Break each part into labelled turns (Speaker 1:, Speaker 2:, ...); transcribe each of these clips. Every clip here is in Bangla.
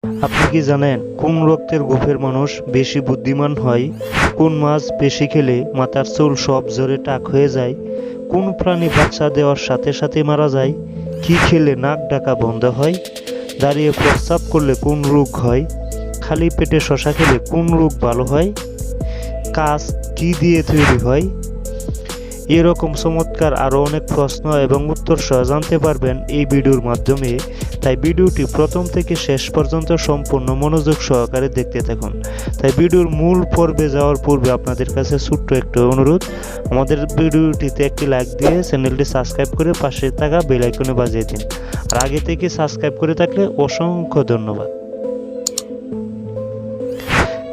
Speaker 1: আপনি কি জানেন কোন রক্তের গ্রুপের মানুষ বেশি বুদ্ধিমান হয়? কোন মাছ বেশি খেলে মাথার চুল সব ঝরে টাক হয়ে যায়? কোন প্রাণী বাচ্চা দেওয়ার সাথে সাথে মারা যায়? কি খেলে নাক ডাকা বন্ধ হয়? দাঁড়িয়ে প্রস্রাব করলে কোন রোগ হয়? খালি পেটে শশা খেলে কোন রোগ ভালো হয়? কাজ কি দিয়ে তৈরি হয়? এরকম চমৎকার আরও অনেক প্রশ্ন এবং উত্তর সহ জানতে পারবেন এই ভিডিওর মাধ্যমে। তাই ভিডিওটি প্রথম থেকে শেষ পর্যন্ত সম্পূর্ণ মনোযোগ সহকারে দেখতে থাকুন। তাই ভিডিওর মূল পর্বে যাওয়ার পূর্বে আপনাদের কাছে ছোট্ট একটু অনুরোধ, আমাদের ভিডিওটিতে একটি লাইক দিয়ে চ্যানেলটি সাবস্ক্রাইব করে পাশে থাকা বেল আইকনে বাজিয়ে দিন। আর আগে থেকে সাবস্ক্রাইব করে থাকলে অসংখ্য ধন্যবাদ।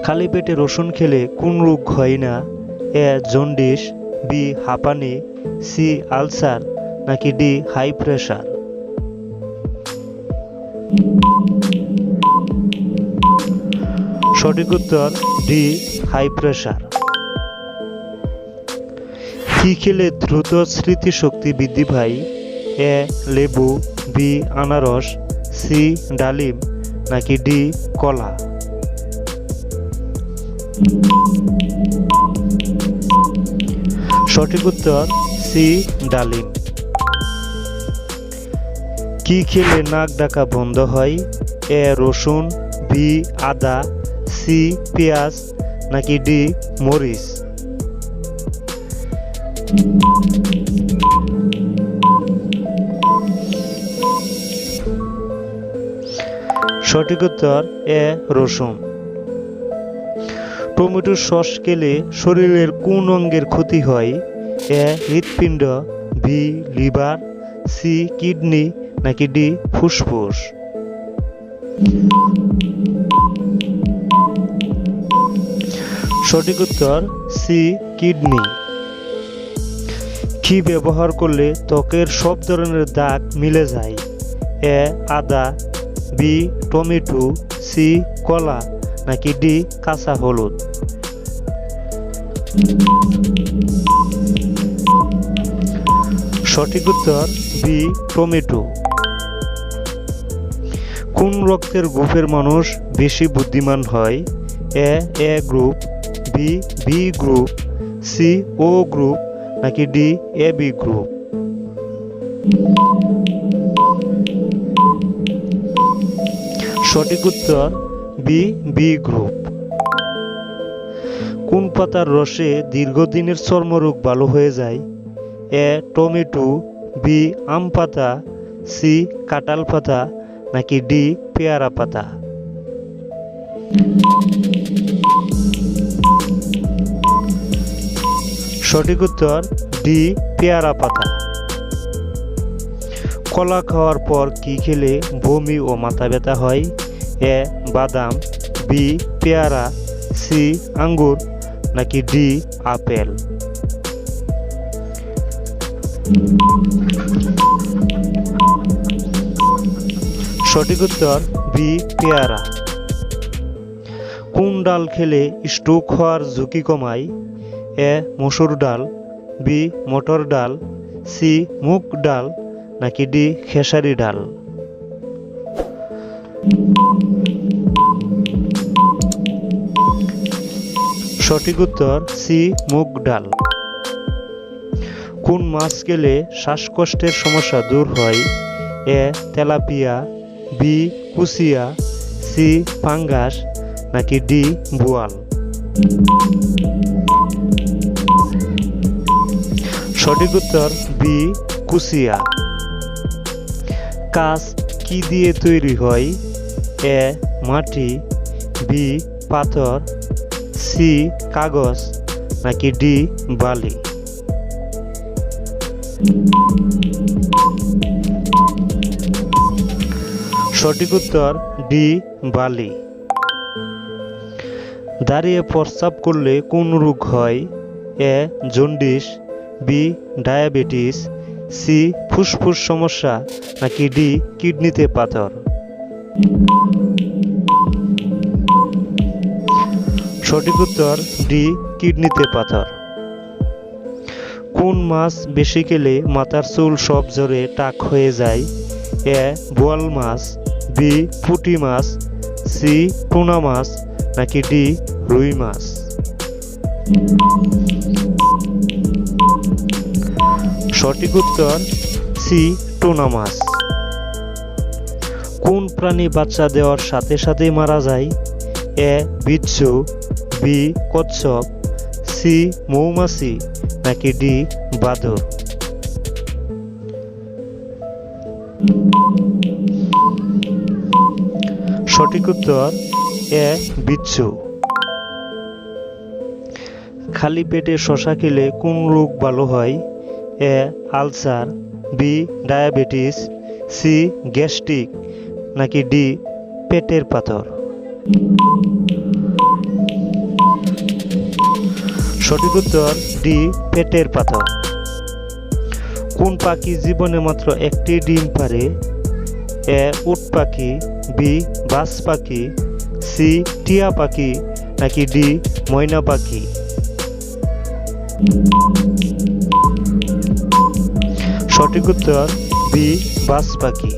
Speaker 1: খালি পেটে রসুন খেলে কোন রোগ হয় না? এ জন্ডিস, বি হাঁপানি, সি আলসার, নাকি ডি হাই প্রেশার? সঠিক উত্তর ডি হাই প্রেশার। কি খেলে দ্রুত স্মৃতিশক্তি বৃদ্ধি পায়? এ লেবু, বি আনারস, সি ডালিম, নাকি ডি কলা? সঠিক উত্তর সি ডালিম। কি খেলে নাক ডাকা বন্ধ হয়? এ রসুন, বি আদা, সি পেঁয়াজ, নাকি ডি মরিচ? সঠিক উত্তর এ রসুন। টমেটোর সস খেলে শরীরের কোন অঙ্গের ক্ষতি হয়? এ হৃৎপিণ্ড, বি লিভার, সি কিডনি, নাকি ডি ফুসফুস? সঠিক উত্তর সি কিডনি। কি ব্যবহার করলে ত্বকের সব ধরনের দাগ মিলে যায়? এ আদা, বি টমেটো, সি কলা, নাকি ডি কাঁচা হলুদ? সঠিক উত্তর বি টমেটো। কোন রক্তের গ্রুপের মানুষ বেশি বুদ্ধিমান হয়? A group, B B group, C O group, নাকি ডি এ বি গ্রুপ? সঠিক উত্তর বি বি গ্রুপ। কোন পাতার রসে দীর্ঘদিনের চর্মরোগ ভালো হয়ে যায়? এ টমেটো, বি আম পাতা, সি কাঁঠাল পাতা, নাকি ডি পেয়ারা পাতা? সঠিক উত্তর ডি পেয়ারা পাতা। কলা খাওয়ার পর কি খেলে বমি ও মাথা ব্যথা হয়? এ বাদাম, বি পেয়ারা, সি আঙ্গুর, নাকি ডি আপেল? সঠিক উত্তর বি পেয়ারা। কোন ডাল খেলে স্ট্রোক হওয়ার ঝুঁকি কমায়? এ মসুর ডাল, বি মটর ডাল, সি মুগ ডাল, নাকি ডি খেসারি ডাল? সঠিক উত্তর সি মুগ ডাল। কোন মাছ খেলে শ্বাসকষ্টের সমস্যা দূর হয়? এ তেলাপিয়া, বি কুচিয়া, সি পাঙ্গাস, নাকি ডি বোয়াল? সঠিক উত্তর বি কুচিয়া। কাঁচ কি দিয়ে তৈরি হয়? এ মাটি, বি পাথর, সি কাগজ, নাকি ডি বালি? সঠিক উত্তর ডি বালি। দাঁড়িয়ে প্রস্রাব করলে কোন রোগ হয়? A jaundice, B diabetes, C ফুসফুস সমস্যা, নাকি ডি কিডনিতে পাথর? সঠিক উত্তর ডি কিডনিতে পাথর। কোন মাছ বেশি খেলে মাথার চুল সব ঝরে টাক হয়ে যায়? এ বোয়াল মাছ, বি পুঁটি মাছ, সি টুনা মাছ নাকি ডি রুই মাছ? সঠিক উত্তর সি টুনা মাছ। কোন প্রাণী বাচ্চা দেওয়ার সাথে সাথেই মারা যায়? এ বিচ্ছু, বি কচ্ছপ, সি মৌমাছি নাকি ডি বাদুড়? সঠিক উত্তর এ বিচ্ছু। খালি পেটে শসা খেলে কোন রোগ ভালো হয়? A ulcer, B diabetes, C gastric নাকি ডি পেটের পাথর? সঠিক উত্তর ডি পেটের পাথর। কোন পাখি জীবনে মাত্র একটি ডিম পারে? এ উট পাখি, বি বাজ পাখি, সি টিয়া পাখি নাকি ডি ময়না পাখি? সঠিক উত্তর বি বাজ পাখি।